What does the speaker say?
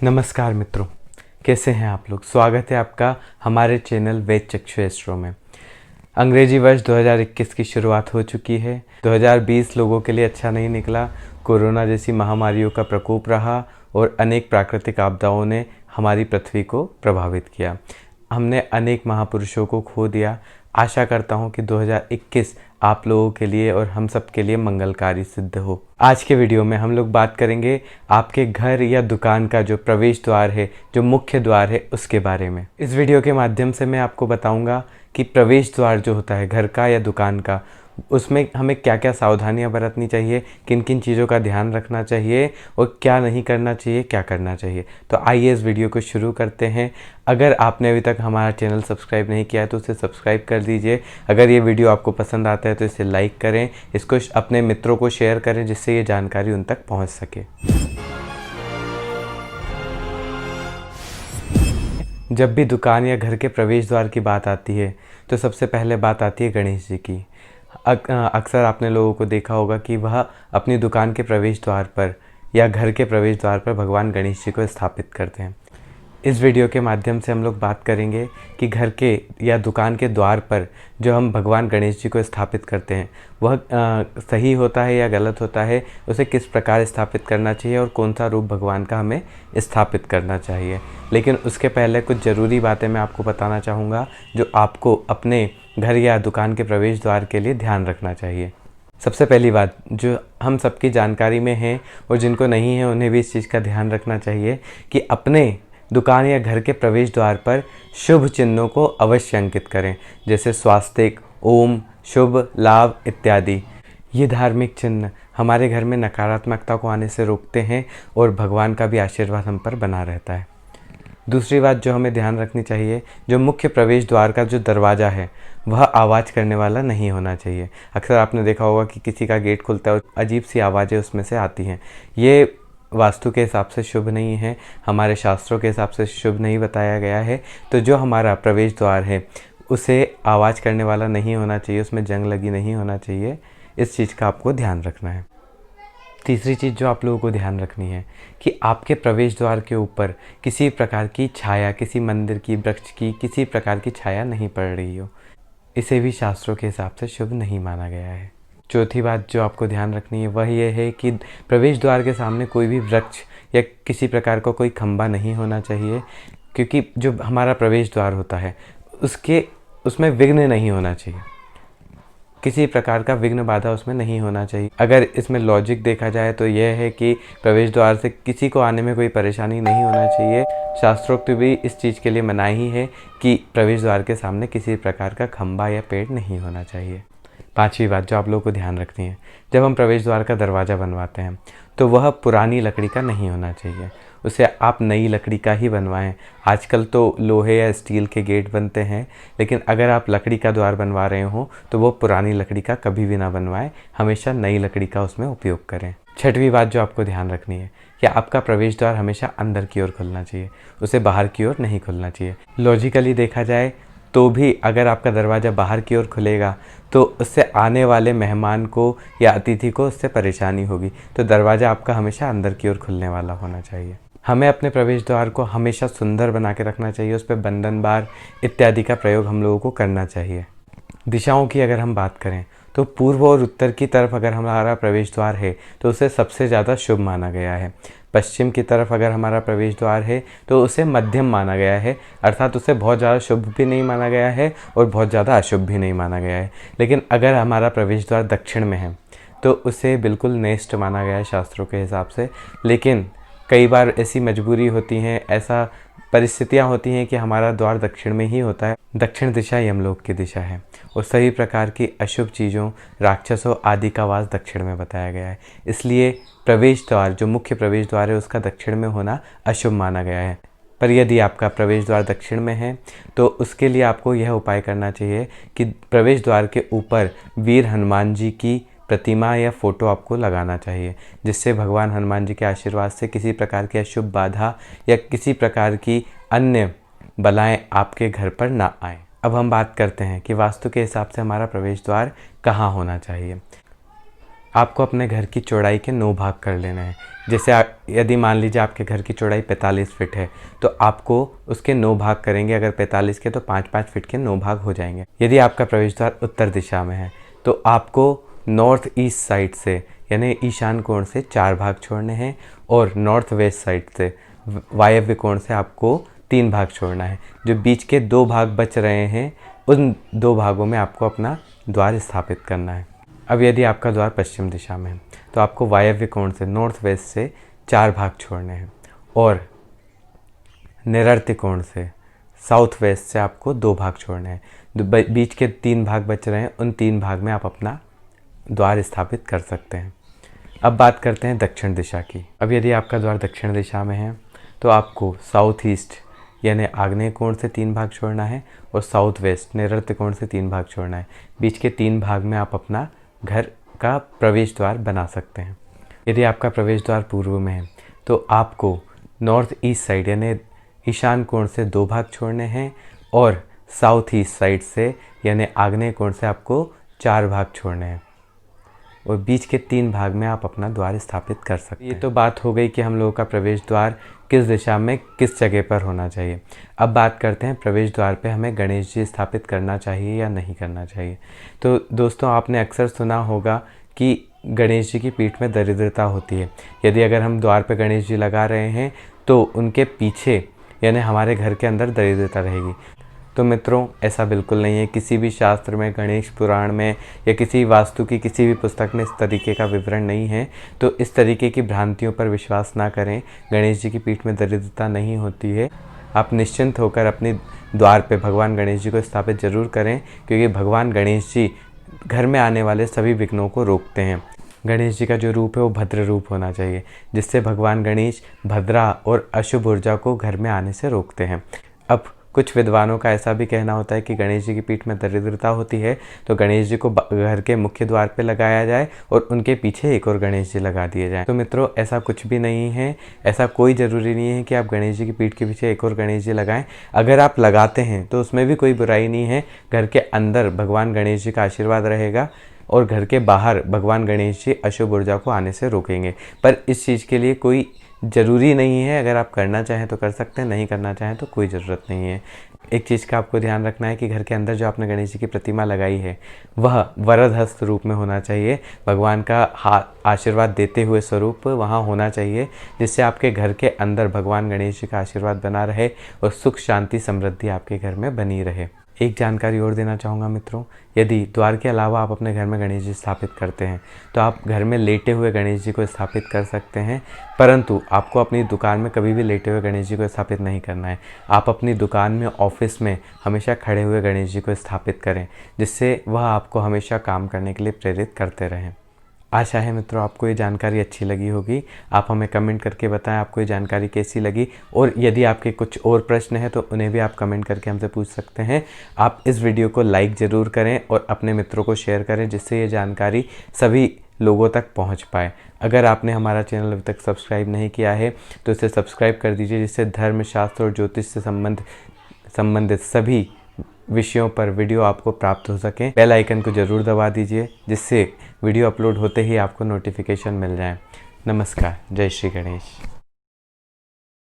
नमस्कार मित्रों, कैसे हैं आप लोग। स्वागत है आपका हमारे चैनल वेद चक्षु एस्ट्रो में। अंग्रेजी वर्ष 2021 की शुरुआत हो चुकी है। 2020 लोगों के लिए अच्छा नहीं निकला। कोरोना जैसी महामारियों का प्रकोप रहा और अनेक प्राकृतिक आपदाओं ने हमारी पृथ्वी को प्रभावित किया। हमने अनेक महापुरुषों को खो दिया। आशा करता हूं कि 2021 आप लोगों के लिए और हम सब के लिए मंगलकारी सिद्ध हो। आज के वीडियो में हम लोग बात करेंगे आपके घर या दुकान का जो प्रवेश द्वार है, जो मुख्य द्वार है, उसके बारे में। इस वीडियो के माध्यम से मैं आपको बताऊंगा कि प्रवेश द्वार जो होता है घर का या दुकान का, उसमें हमें क्या क्या सावधानियां बरतनी चाहिए, किन किन चीज़ों का ध्यान रखना चाहिए और क्या नहीं करना चाहिए, क्या करना चाहिए। तो आइए इस वीडियो को शुरू करते हैं। अगर आपने अभी तक हमारा चैनल सब्सक्राइब नहीं किया है तो उसे सब्सक्राइब कर दीजिए। अगर ये वीडियो आपको पसंद आता है तो इसे लाइक करें, इसको अपने मित्रों को शेयर करें जिससे ये जानकारी उन तक पहुँच सके। जब भी दुकान या घर के प्रवेश द्वार की बात आती है तो सबसे पहले बात आती है गणेश जी की। अक्सर आपने लोगों को देखा होगा कि वह अपनी दुकान के प्रवेश द्वार पर या घर के प्रवेश द्वार पर भगवान गणेश जी को स्थापित करते हैं। इस वीडियो के माध्यम से हम लोग बात करेंगे कि घर के या दुकान के द्वार पर जो हम भगवान गणेश जी को स्थापित करते हैं वह सही होता है या गलत होता है, उसे किस प्रकार स्थापित करना चाहिए और कौन सा रूप भगवान का हमें स्थापित करना चाहिए। लेकिन उसके पहले कुछ ज़रूरी बातें मैं आपको बताना चाहूँगा जो आपको अपने घर या दुकान के प्रवेश द्वार के लिए ध्यान रखना चाहिए। सबसे पहली बात जो हम सबकी जानकारी में है और जिनको नहीं है उन्हें भी इस चीज़ का ध्यान रखना चाहिए कि अपने दुकान या घर के प्रवेश द्वार पर शुभ चिन्हों को अवश्य अंकित करें, जैसे स्वास्तिक, ओम, शुभ, लाभ इत्यादि। ये धार्मिक चिन्ह हमारे घर में नकारात्मकता को आने से रोकते हैं और भगवान का भी आशीर्वाद हम पर बना रहता है। दूसरी बात जो हमें ध्यान रखनी चाहिए, जो मुख्य प्रवेश द्वार का जो दरवाज़ा है वह आवाज़ करने वाला नहीं होना चाहिए। अक्सर आपने देखा होगा कि किसी का गेट खुलता है और अजीब सी आवाज़ें उसमें से आती हैं। ये वास्तु के हिसाब से शुभ नहीं है, हमारे शास्त्रों के हिसाब से शुभ नहीं बताया गया है। तो जो हमारा प्रवेश द्वार है उसे आवाज़ करने वाला नहीं होना चाहिए, उसमें जंग लगी नहीं होना चाहिए। इस चीज़ का आपको ध्यान रखना है। तीसरी चीज़ जो आप लोगों को ध्यान रखनी है कि आपके प्रवेश द्वार के ऊपर किसी प्रकार की छाया, किसी मंदिर की, वृक्ष की किसी प्रकार की छाया नहीं पड़ रही हो। इसे भी शास्त्रों के हिसाब से शुभ नहीं माना गया है। चौथी बात जो आपको ध्यान रखनी है वह यह है कि प्रवेश द्वार के सामने कोई भी वृक्ष या किसी प्रकार का कोई खंभा नहीं होना चाहिए, क्योंकि जो हमारा प्रवेश द्वार होता है उसमें विघ्न नहीं होना चाहिए। किसी प्रकार का विघ्न बाधा उसमें नहीं होना चाहिए। अगर इसमें लॉजिक देखा जाए तो यह है कि प्रवेश द्वार से किसी को आने में कोई परेशानी नहीं होना चाहिए। शास्त्रोक्त भी इस चीज़ के लिए मनाही ही है कि प्रवेश द्वार के सामने किसी प्रकार का खंभा या पेड़ नहीं होना चाहिए। पांचवी बात जो आप लोगों को ध्यान रखनी है, जब हम प्रवेश द्वार का दरवाज़ा बनवाते हैं तो वह पुरानी लकड़ी का नहीं होना चाहिए, उसे आप नई लकड़ी का ही बनवाएं। आजकल तो लोहे या स्टील के गेट बनते हैं, लेकिन अगर आप लकड़ी का द्वार बनवा रहे हो तो वो पुरानी लकड़ी का कभी भी ना बनवाएं, हमेशा नई लकड़ी का उसमें उपयोग करें। छठवीं बात जो आपको ध्यान रखनी है कि आपका प्रवेश द्वार हमेशा अंदर की ओर खुलना चाहिए, उसे बाहर की ओर नहीं खुलना चाहिए। लॉजिकली देखा जाए तो भी अगर आपका दरवाज़ा बाहर की ओर खुलेगा तो उससे आने वाले मेहमान को या अतिथि को उससे परेशानी होगी। तो दरवाज़ा आपका हमेशा अंदर की ओर खुलने वाला होना चाहिए। हमें अपने प्रवेश द्वार को हमेशा सुंदर बना के रखना चाहिए, उस पर बंधन बार इत्यादि का प्रयोग हम लोगों को करना चाहिए। दिशाओं की अगर हम बात करें तो पूर्व और उत्तर की तरफ अगर हमारा प्रवेश द्वार है तो उसे सबसे ज़्यादा शुभ माना गया है। पश्चिम की तरफ अगर हमारा प्रवेश द्वार है तो उसे मध्यम माना गया है, अर्थात उसे बहुत ज़्यादा शुभ भी नहीं माना गया है और बहुत ज़्यादा अशुभ भी नहीं माना गया है। लेकिन अगर हमारा प्रवेश द्वार दक्षिण में है तो उसे बिल्कुल नेष्ट माना गया है शास्त्रों के हिसाब से। लेकिन कई बार ऐसी मजबूरी होती हैं, ऐसा परिस्थितियाँ होती हैं कि हमारा द्वार दक्षिण में ही होता है। दक्षिण दिशा यमलोक की दिशा है और सभी प्रकार की अशुभ चीज़ों, राक्षसों आदि का वास दक्षिण में बताया गया है। इसलिए प्रवेश द्वार जो मुख्य प्रवेश द्वार है उसका दक्षिण में होना अशुभ माना गया है। पर यदि आपका प्रवेश द्वार दक्षिण में है तो उसके लिए आपको यह उपाय करना चाहिए कि प्रवेश द्वार के ऊपर वीर हनुमान जी की प्रतिमा या फोटो आपको लगाना चाहिए, जिससे भगवान हनुमान जी के आशीर्वाद से किसी प्रकार की अशुभ बाधा या किसी प्रकार की अन्य बलाएं आपके घर पर ना आए। अब हम बात करते हैं कि वास्तु के हिसाब से हमारा प्रवेश द्वार कहाँ होना चाहिए। आपको अपने घर की चौड़ाई के 9 भाग कर लेना है। जैसे यदि मान लीजिए आपके घर की चौड़ाई 45 फीट है तो आपको उसके 9 भाग करेंगे। अगर 45 के तो 5-5 फीट के 9 भाग हो जाएंगे। यदि आपका प्रवेश द्वार उत्तर दिशा में है तो आपको नॉर्थ ईस्ट साइड से यानी ईशान कोण से 4 भाग छोड़ने हैं और नॉर्थ वेस्ट साइड से वायव्य कोण से आपको 3 भाग छोड़ना है। जो बीच के 2 भाग बच रहे हैं उन 2 भागों में आपको अपना द्वार स्थापित करना है। अब यदि आपका द्वार पश्चिम दिशा में है तो आपको वायव्य कोण से नॉर्थ वेस्ट से 4 भाग छोड़ने हैं और नैऋत्य कोण से साउथ वेस्ट से आपको 2 भाग छोड़ने हैं। बीच के 3 भाग बच रहे हैं, उन 3 भाग में आप अपना द्वार स्थापित कर सकते हैं। अब बात करते हैं दक्षिण दिशा की। अब यदि आपका द्वार दक्षिण दिशा में है तो आपको साउथ ईस्ट यानी आग्नेय कोण से 3 भाग छोड़ना है और साउथ वेस्ट नैऋत्य कोण से 3 भाग छोड़ना है। बीच के 3 भाग में आप अपना घर का प्रवेश द्वार बना सकते हैं। यदि आपका प्रवेश द्वार पूर्व में है तो आपको नॉर्थ ईस्ट साइड यानी ईशान कोण से 2 भाग छोड़ने हैं और साउथ ईस्ट साइड से यानी आग्नेय कोण से आपको 4 भाग छोड़ने हैं और बीच के 3 भाग में आप अपना द्वार स्थापित कर सकते हैं। ये तो बात हो गई कि हम लोगों का प्रवेश द्वार किस दिशा में किस जगह पर होना चाहिए। अब बात करते हैं प्रवेश द्वार पे हमें गणेश जी स्थापित करना चाहिए या नहीं करना चाहिए। तो दोस्तों आपने अक्सर सुना होगा कि गणेश जी की पीठ में दरिद्रता होती है। यदि अगर हम द्वार पे गणेश जी लगा रहे हैं तो उनके पीछे यानी हमारे घर के अंदर दरिद्रता रहेगी। तो मित्रों ऐसा बिल्कुल नहीं है। किसी भी शास्त्र में, गणेश पुराण में या किसी वास्तु की किसी भी पुस्तक में इस तरीके का विवरण नहीं है। तो इस तरीके की भ्रांतियों पर विश्वास ना करें। गणेश जी की पीठ में दरिद्रता नहीं होती है। आप निश्चिंत होकर अपने द्वार पे भगवान गणेश जी को स्थापित जरूर करें, क्योंकि भगवान गणेश जी घर में आने वाले सभी विघ्नों को रोकते हैं। गणेश जी का जो रूप है वो भद्र रूप होना चाहिए, जिससे भगवान गणेश भद्रा और अशुभ ऊर्जा को घर में आने से रोकते हैं। अब कुछ विद्वानों का ऐसा भी कहना होता है कि गणेश जी की पीठ में दरिद्रता होती है तो गणेश जी को घर के मुख्य द्वार पे लगाया जाए और उनके पीछे एक और गणेश जी लगा दिए जाएं। तो मित्रों ऐसा कुछ भी नहीं है। ऐसा कोई ज़रूरी नहीं है कि आप गणेश जी की पीठ के पीछे एक और गणेश जी लगाएं। अगर आप लगाते हैं तो उसमें भी कोई बुराई नहीं है। घर के अंदर भगवान गणेश जी का आशीर्वाद रहेगा और घर के बाहर भगवान गणेश जी अशुभ ऊर्जा को आने से रोकेंगे। पर इस चीज़ के लिए कोई ज़रूरी नहीं है। अगर आप करना चाहें तो कर सकते हैं, नहीं करना चाहें तो कोई ज़रूरत नहीं है। एक चीज़ का आपको ध्यान रखना है कि घर के अंदर जो आपने गणेश जी की प्रतिमा लगाई है वह वरदहस्त रूप में होना चाहिए। भगवान का आशीर्वाद देते हुए स्वरूप वहाँ होना चाहिए, जिससे आपके घर के अंदर भगवान गणेश जी का आशीर्वाद बना रहे और सुख शांति समृद्धि आपके घर में बनी रहे। एक जानकारी और देना चाहूँगा मित्रों, यदि द्वार के अलावा आप अपने घर में गणेश जी स्थापित करते हैं तो आप घर में लेटे हुए गणेश जी को स्थापित कर सकते हैं, परंतु आपको अपनी दुकान में कभी भी लेटे हुए गणेश जी को स्थापित नहीं करना है। आप अपनी दुकान में, ऑफिस में हमेशा खड़े हुए गणेश जी को स्थापित करें, जिससे वह आपको हमेशा काम करने के लिए प्रेरित करते रहें। आशा है मित्रों आपको ये जानकारी अच्छी लगी होगी। आप हमें कमेंट करके बताएं आपको ये जानकारी कैसी लगी, और यदि आपके कुछ और प्रश्न हैं तो उन्हें भी आप कमेंट करके हमसे पूछ सकते हैं। आप इस वीडियो को लाइक ज़रूर करें और अपने मित्रों को शेयर करें, जिससे ये जानकारी सभी लोगों तक पहुंच पाए। अगर आपने हमारा चैनल अभी तक सब्सक्राइब नहीं किया है तो इसे सब्सक्राइब कर दीजिए, जिससे धर्म, शास्त्र और ज्योतिष से संबंधित सभी विषयों पर वीडियो आपको प्राप्त हो सके। बेल आइकन को ज़रूर दबा दीजिए, जिससे वीडियो अपलोड होते ही आपको नोटिफिकेशन मिल जाए। नमस्कार, जय श्री गणेश।